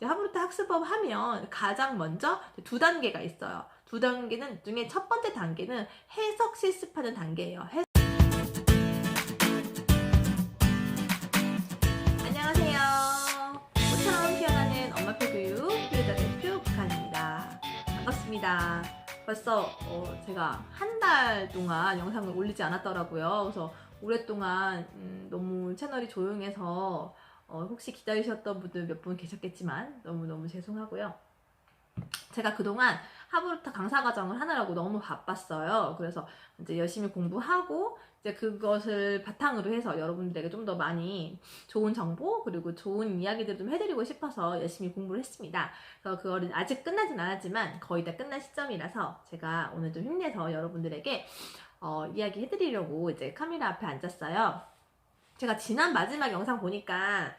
하브루타 학습법 하면 가장 먼저 두 단계가 있어요. 두 단계는 중에 첫 번째 단계는 해석 실습하는 단계예요. 안녕하세요. 꽃처럼 피어나는 엄마표 교육 교육자 대표 북한입니다. 반갑습니다. 벌써 제가 한 달 동안 영상을 올리지 않았더라고요. 그래서 오랫동안 너무 채널이 조용해서 혹시 기다리셨던 분들 몇 분 계셨겠지만 너무너무 죄송하고요. 제가 그동안 하브루타 강사 과정을 하느라고 너무 바빴어요. 그래서 이제 열심히 공부하고 이제 그것을 바탕으로 해서 여러분들에게 좀 더 많이 좋은 정보 그리고 좋은 이야기들을 좀 해드리고 싶어서 열심히 공부를 했습니다. 그래서 그거는 아직 끝나진 않았지만 거의 다 끝난 시점이라서 제가 오늘 좀 힘내서 여러분들에게 이야기 해드리려고 이제 카메라 앞에 앉았어요. 제가 지난 마지막 영상 보니까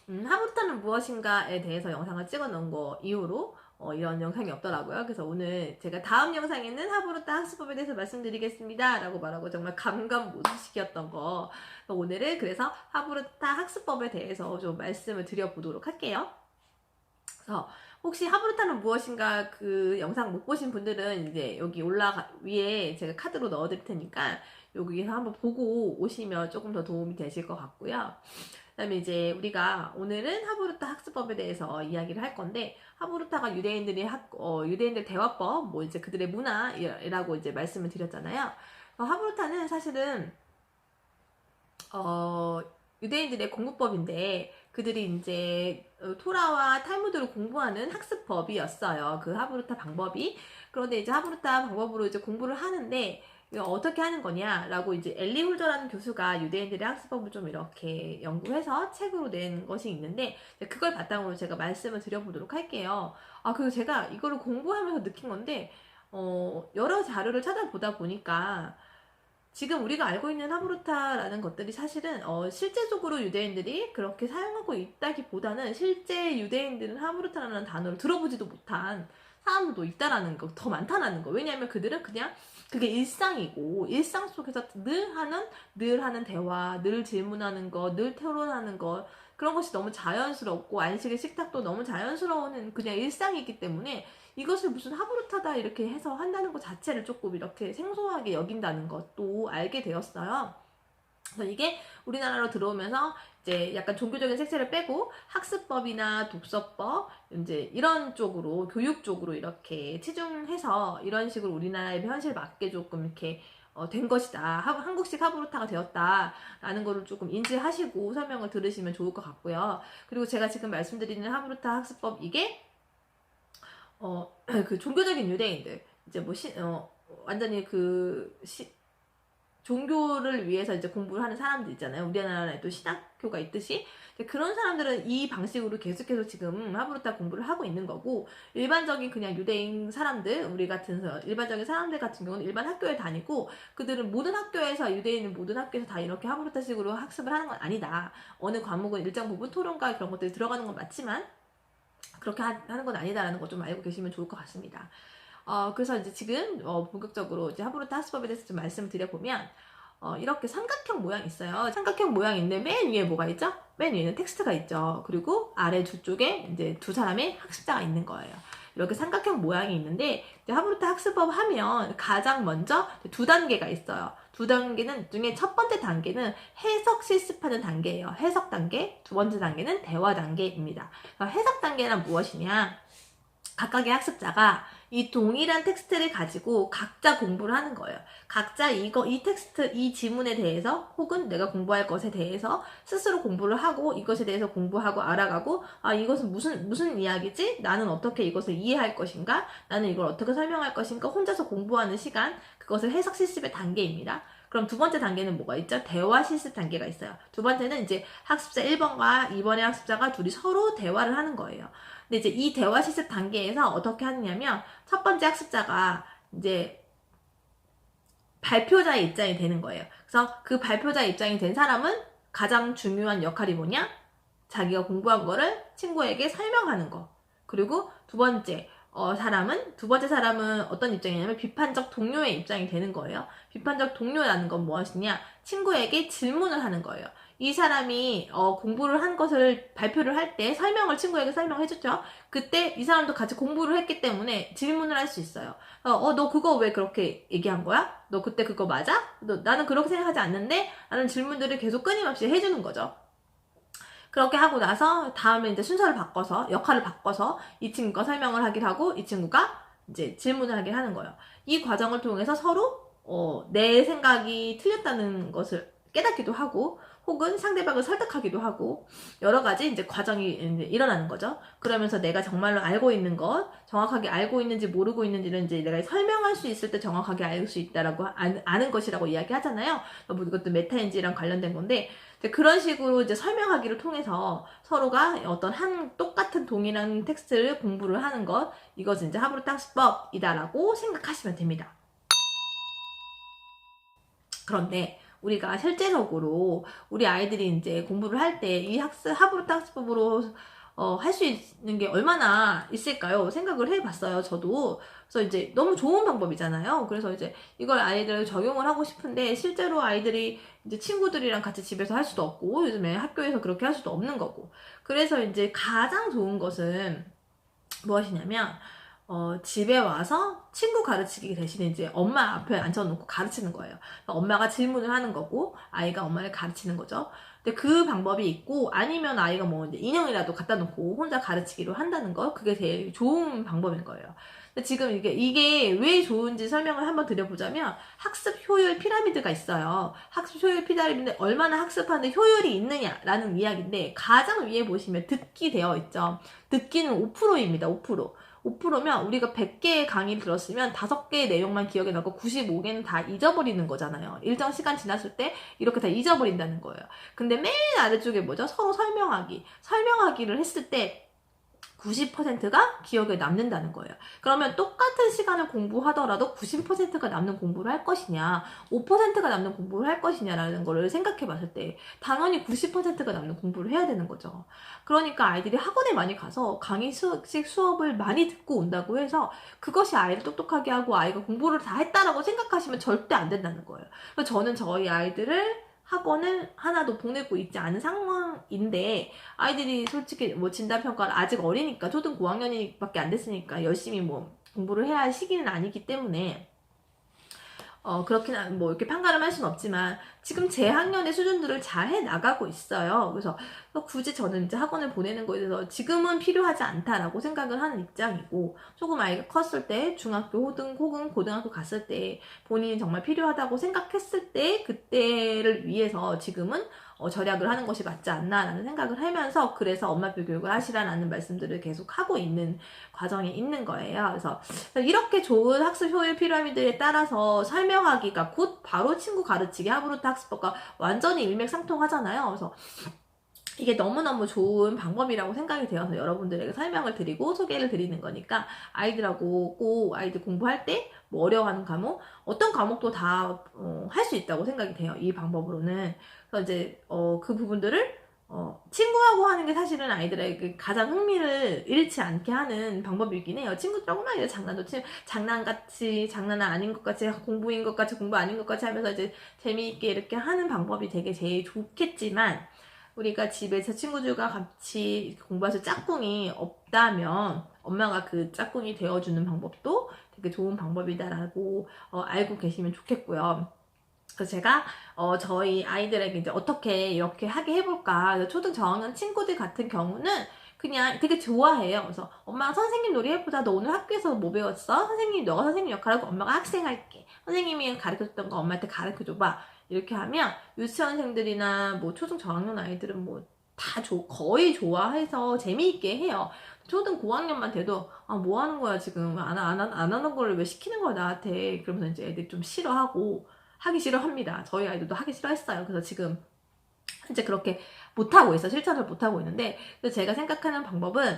하브루타는 무엇인가에 대해서 영상을 찍어 놓은 거 이후로 이런 영상이 없더라고요. 그래서 오늘 제가 다음 영상에는 하브루타 학습법에 대해서 말씀드리겠습니다 라고 말하고 정말 감감무소식이었던 거, 오늘은 그래서 하브루타 학습법에 대해서 좀 말씀을 드려보도록 할게요. 그래서 혹시 하브루타는 무엇인가 그 영상 못 보신 분들은 이제 여기 위에 제가 카드로 넣어 드릴 테니까 여기서 한번 보고 오시면 조금 더 도움이 되실 것 같고요. 그 다음에 이제 우리가 오늘은 하브루타 학습법에 대해서 이야기를 할 건데, 하브루타가 유대인들 대화법, 뭐 이제 그들의 문화라고 이제 말씀을 드렸잖아요. 하브루타는 사실은 유대인들의 공부법인데, 그들이 이제 토라와 탈무드를 공부하는 학습법이었어요. 그 하브루타 방법이. 그런데 이제 하브루타 방법으로 이제 공부를 하는데, 이거 어떻게 하는 거냐라고 이제 엘리 홀저라는 교수가 유대인들의 학습법을 좀 이렇게 연구해서 책으로 낸 것이 있는데, 그걸 바탕으로 제가 말씀을 드려보도록 할게요. 그리고 제가 이거를 공부하면서 느낀 건데, 여러 자료를 찾아보다 보니까 지금 우리가 알고 있는 하브루타라는 것들이 사실은 실제적으로 유대인들이 그렇게 사용하고 있다기보다는 실제 유대인들은 하브루타라는 단어를 들어보지도 못한 사람들도 있다라는 거, 더 많다라는 거. 왜냐하면 그들은 그냥 그게 일상이고, 일상 속에서 늘 하는 대화, 늘 질문하는 거, 늘 토론하는 거, 그런 것이 너무 자연스럽고, 안식의 식탁도 너무 자연스러운 그냥 일상이기 때문에 이것을 무슨 하브루타다 이렇게 해서 한다는 것 자체를 조금 이렇게 생소하게 여긴다는 것도 알게 되었어요. 그래서 이게 우리나라로 들어오면서 이제 약간 종교적인 색채를 빼고 학습법이나 독서법 이제 이런 쪽으로, 교육 쪽으로 이렇게 치중해서 이런 식으로 우리나라의 현실에 맞게 조금 이렇게 된 것이다, 한국식 하브루타가 되었다라는 거를 조금 인지하시고 설명을 들으시면 좋을 것 같고요. 그리고 제가 지금 말씀드리는 하브루타 학습법, 이게 그 종교적인 유대인들, 이제 완전히 종교를 위해서 이제 공부를 하는 사람들 있잖아요. 우리나라에 또 신학교가 있듯이. 그런 사람들은 이 방식으로 계속해서 지금 하브루타 공부를 하고 있는 거고, 일반적인 그냥 유대인 사람들, 우리 같은 일반적인 사람들 같은 경우는 일반 학교에 다니고, 그들은 모든 학교에서, 유대인은 모든 학교에서 다 이렇게 하브루타식으로 학습을 하는 건 아니다. 어느 과목은 일정 부분 토론과 그런 것들이 들어가는 건 맞지만 그렇게 하는 건 아니다라는 거 좀 알고 계시면 좋을 것 같습니다. 그래서 이제 지금 본격적으로 이제 하브루타 학습법에 대해서 좀 말씀을 드려보면, 이렇게 삼각형 모양이 있어요. 삼각형 모양인데 맨 위에 뭐가 있죠? 맨 위에는 텍스트가 있죠. 그리고 아래 두 쪽에 이제 두 사람의 학습자가 있는 거예요. 이렇게 삼각형 모양이 있는데, 하브루타 학습법 하면 가장 먼저 두 단계가 있어요. 두 단계는 중에 첫 번째 단계는 해석 실습하는 단계예요. 해석 단계. 두 번째 단계는 대화 단계입니다. 해석 단계는 무엇이냐? 각각의 학습자가 이 동일한 텍스트를 가지고 각자 공부를 하는 거예요. 각자 이 텍스트, 이 지문에 대해서 혹은 내가 공부할 것에 대해서 스스로 공부를 하고, 이것에 대해서 공부하고 알아가고, 이것은 무슨 이야기지? 나는 어떻게 이것을 이해할 것인가? 나는 이걸 어떻게 설명할 것인가? 혼자서 공부하는 시간, 그것을 해석 실습의 단계입니다. 그럼 두 번째 단계는 뭐가 있죠? 대화 실습 단계가 있어요. 두 번째는 이제 학습자 1번과 2번의 학습자가 둘이 서로 대화를 하는 거예요. 근데 이제 이 대화 실습 단계에서 어떻게 하느냐면, 첫 번째 학습자가 이제 발표자의 입장이 되는 거예요. 그래서 그 발표자의 입장이 된 사람은 가장 중요한 역할이 뭐냐? 자기가 공부한 거를 친구에게 설명하는 거. 그리고 두 번째 사람은 어떤 입장이냐면 비판적 동료의 입장이 되는 거예요. 비판적 동료라는 건 무엇이냐? 친구에게 질문을 하는 거예요. 이 사람이 공부를 한 것을 발표를 할 때 설명을 친구에게 설명해줬죠. 그때 이 사람도 같이 공부를 했기 때문에 질문을 할 수 있어요. 너 그거 왜 그렇게 얘기한 거야? 너 그때 그거 맞아? 나는 그렇게 생각하지 않는데? 라는 질문들을 계속 끊임없이 해주는 거죠. 그렇게 하고 나서 다음에 이제 순서를 바꿔서 역할을 바꿔서 이 친구가 설명을 하기를 하고 이 친구가 이제 질문을 하긴 하는 거예요. 이 과정을 통해서 서로 내 생각이 틀렸다는 것을 깨닫기도 하고 혹은 상대방을 설득하기도 하고 여러 가지 이제 과정이 이제 일어나는 거죠. 그러면서 내가 정말로 알고 있는 것, 정확하게 알고 있는지 모르고 있는지를 이제 내가 설명할 수 있을 때 정확하게 알 수 있다라고 아는 것이라고 이야기하잖아요. 뭐 이것도 메타인지랑 관련된 건데 그런 식으로 이제 설명하기를 통해서 서로가 어떤 똑같은 동일한 텍스트를 공부를 하는 것, 이것은 이제 하브루트 학습법이다라고 생각하시면 됩니다. 그런데 우리가 실제적으로 우리 아이들이 이제 공부를 할 때 이 하브루트 학습법으로 할 수 있는 게 얼마나 있을까요? 생각을 해봤어요, 저도. 그래서 이제 너무 좋은 방법이잖아요. 그래서 이제 이걸 아이들 적용을 하고 싶은데 실제로 아이들이 이제 친구들이랑 같이 집에서 할 수도 없고 요즘에 학교에서 그렇게 할 수도 없는 거고. 그래서 이제 가장 좋은 것은 무엇이냐면 집에 와서 친구 가르치기 대신에 이제 엄마 앞에 앉혀놓고 가르치는 거예요. 엄마가 질문을 하는 거고 아이가 엄마를 가르치는 거죠. 근데 그 방법이 있고 아니면 아이가 뭐 이제 인형이라도 갖다 놓고 혼자 가르치기로 한다는 거, 그게 제일 좋은 방법인 거예요. 근데 지금 이게 왜 좋은지 설명을 한번 드려보자면 학습 효율 피라미드가 있어요. 학습 효율 피라미드, 얼마나 학습하는데 효율이 있느냐라는 이야기인데 가장 위에 보시면 듣기 되어 있죠. 듣기는 5%입니다. 5%. 5%면 우리가 100개의 강의를 들었으면 5개의 내용만 기억에 나고 95개는 다 잊어버리는 거잖아요. 일정 시간 지났을 때 이렇게 다 잊어버린다는 거예요. 근데 맨 아래쪽에 뭐죠? 서로 설명하기. 설명하기를 했을 때 90%가 기억에 남는다는 거예요. 그러면 똑같은 시간을 공부하더라도 90%가 남는 공부를 할 것이냐, 5%가 남는 공부를 할 것이냐라는 거를 생각해 봤을 때 당연히 90%가 남는 공부를 해야 되는 거죠. 그러니까 아이들이 학원에 많이 가서 강의식 수업을 많이 듣고 온다고 해서 그것이 아이를 똑똑하게 하고 아이가 공부를 다 했다라고 생각하시면 절대 안 된다는 거예요. 그래서 저는 저희 아이들을 학원을 하나도 보내고 있지 않은 상황인데 아이들이 솔직히 뭐 진단평가를 아직 어리니까 초등 고학년밖에 안 됐으니까 열심히 뭐 공부를 해야 할 시기는 아니기 때문에 그렇긴 뭐 이렇게 판가름 할 수는 없지만 지금 제 학년의 수준들을 잘 해 나가고 있어요. 그래서 굳이 저는 이제 학원을 보내는 거에 대해서 지금은 필요하지 않다라고 생각을 하는 입장이고 조금 아이가 컸을 때 중학교 혹은 고등학교 갔을 때 본인이 정말 필요하다고 생각했을 때 그때를 위해서 지금은 절약을 하는 것이 맞지 않나라는 생각을 하면서 그래서 엄마표 교육을 하시라는 말씀들을 계속 하고 있는 과정에 있는 거예요. 그래서 이렇게 좋은 학습 효율 피라미드에 따라서 설명하기가 곧 바로 친구 가르치기 하브루트 학습법과 완전히 일맥상통하잖아요. 그래서 이게 너무너무 좋은 방법이라고 생각이 되어서 여러분들에게 설명을 드리고 소개를 드리는 거니까 아이들하고 꼭 아이들 공부할 때 뭐 어려워하는 과목, 어떤 과목도 다 할 수 있다고 생각이 돼요. 이 방법으로는. 그래서 이제 그 부분들을 친구하고 하는 게 사실은 아이들에게 가장 흥미를 잃지 않게 하는 방법이긴 해요. 친구들하고 막 이제 장난같이, 장난 아닌 것 같이, 공부인 것 같이, 공부 아닌 것 같이 하면서 이제 재미있게 이렇게 하는 방법이 되게 제일 좋겠지만, 우리가 집에서 친구들과 같이 공부해서 짝꿍이 없다면, 엄마가 그 짝꿍이 되어주는 방법도 되게 좋은 방법이다라고 알고 계시면 좋겠고요. 그래서 제가 저희 아이들에게 이제 어떻게 이렇게 하게 해볼까. 초등 저학년 친구들 같은 경우는 그냥 되게 좋아해요. 그래서 엄마가 선생님 놀이 해보자. 너 오늘 학교에서 뭐 배웠어? 너가 선생님 역할하고 엄마가 학생 할게. 선생님이 가르쳐줬던 거 엄마한테 가르쳐줘봐. 이렇게 하면 유치원생들이나 뭐 초등 저학년 아이들은 뭐 다 거의 좋아해서 재미있게 해요. 초등 고학년만 돼도 뭐 하는 거야 지금 안 하는 거를 왜 시키는 거야 나한테. 그러면서 이제 애들이 좀 싫어하고 하기 싫어합니다. 저희 아이들도 하기 싫어했어요. 그래서 지금 현재 그렇게 못하고 있어. 실천을 못하고 있는데 그래서 제가 생각하는 방법은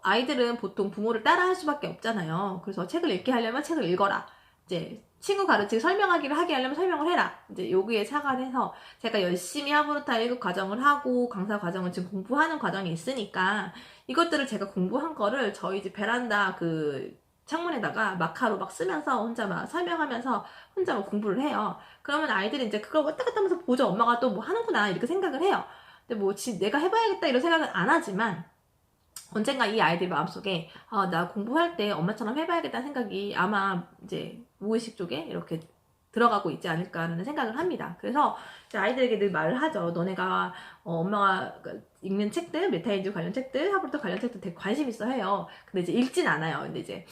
아이들은 보통 부모를 따라할 수밖에 없잖아요. 그래서 책을 읽게 하려면 책을 읽어라. 이제 친구 가르치기 설명하기를 하게 하려면 설명을 해라. 이제 여기에 착안을 해서 제가 열심히 하브루타 1급 과정을 하고 강사 과정을 지금 공부하는 과정이 있으니까 이것들을 제가 공부한 거를 저희 집 베란다 창문에다가 마카로 막 쓰면서 혼자 막 설명하면서 혼자 막 공부를 해요. 그러면 아이들이 이제 그걸 왔다 갔다 하면서 보죠. 엄마가 또 뭐 하는구나 이렇게 생각을 해요. 근데 뭐 내가 해봐야겠다 이런 생각은 안 하지만 언젠가 이 아이들 마음속에 나 공부할 때 엄마처럼 해봐야겠다는 생각이 아마 이제 무의식 쪽에 이렇게 들어가고 있지 않을까라는 생각을 합니다. 그래서 이제 아이들에게 늘 말을 하죠. 너네가 엄마가 읽는 책들, 메타인지 관련 책들, 하버트 관련 책들 되게 관심 있어 해요. 근데 이제 읽진 않아요. 근데 이제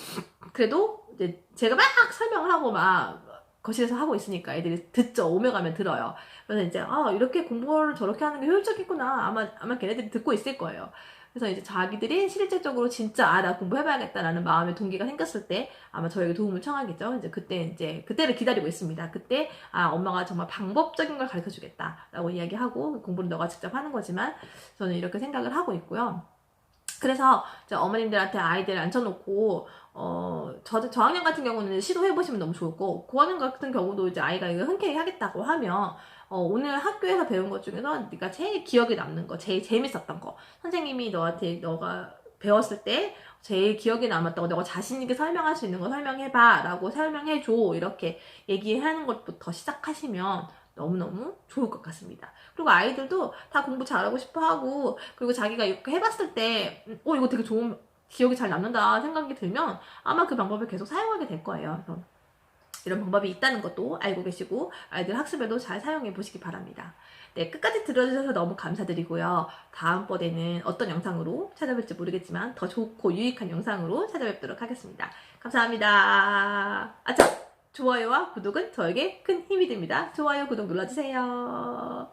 그래도 이제 제가 막 설명을 하고 막 거실에서 하고 있으니까 애들이 듣죠. 오며 가면 들어요. 그래서 이제 이렇게 공부를 저렇게 하는 게 효율적이구나. 아마 걔네들이 듣고 있을 거예요. 그래서 이제 자기들이 실질적으로 진짜 나 공부해봐야겠다라는 마음의 동기가 생겼을 때 아마 저에게 도움을 청하겠죠. 이제 그때를 기다리고 있습니다. 그때 엄마가 정말 방법적인 걸 가르쳐 주겠다라고 이야기하고 공부는 너가 직접 하는 거지만 저는 이렇게 생각을 하고 있고요. 그래서 어머님들한테 아이들 앉혀놓고 저학년 같은 경우는 시도해보시면 너무 좋을 거고, 고학년 같은 경우도 이제 아이가 이거 흔쾌히 하겠다고 하면 오늘 학교에서 배운 것 중에서 네가 제일 기억에 남는 거, 제일 재밌었던 거, 선생님이 너가 배웠을 때 제일 기억에 남았다고 너가 자신 있게 설명할 수 있는 거 설명해봐 라고 설명해줘, 이렇게 얘기하는 것부터 시작하시면 너무너무 좋을 것 같습니다. 그리고 아이들도 다 공부 잘하고 싶어 하고, 그리고 자기가 이렇게 해봤을 때 이거 되게 좋은, 기억이 잘 남는다 생각이 들면 아마 그 방법을 계속 사용하게 될 거예요. 그래서 이런 방법이 있다는 것도 알고 계시고 아이들 학습에도 잘 사용해 보시기 바랍니다. 네, 끝까지 들어주셔서 너무 감사드리고요. 다음번에는 어떤 영상으로 찾아뵐지 모르겠지만 더 좋고 유익한 영상으로 찾아뵙도록 하겠습니다. 감사합니다. 좋아요와 구독은 저에게 큰 힘이 됩니다. 좋아요, 구독 눌러주세요.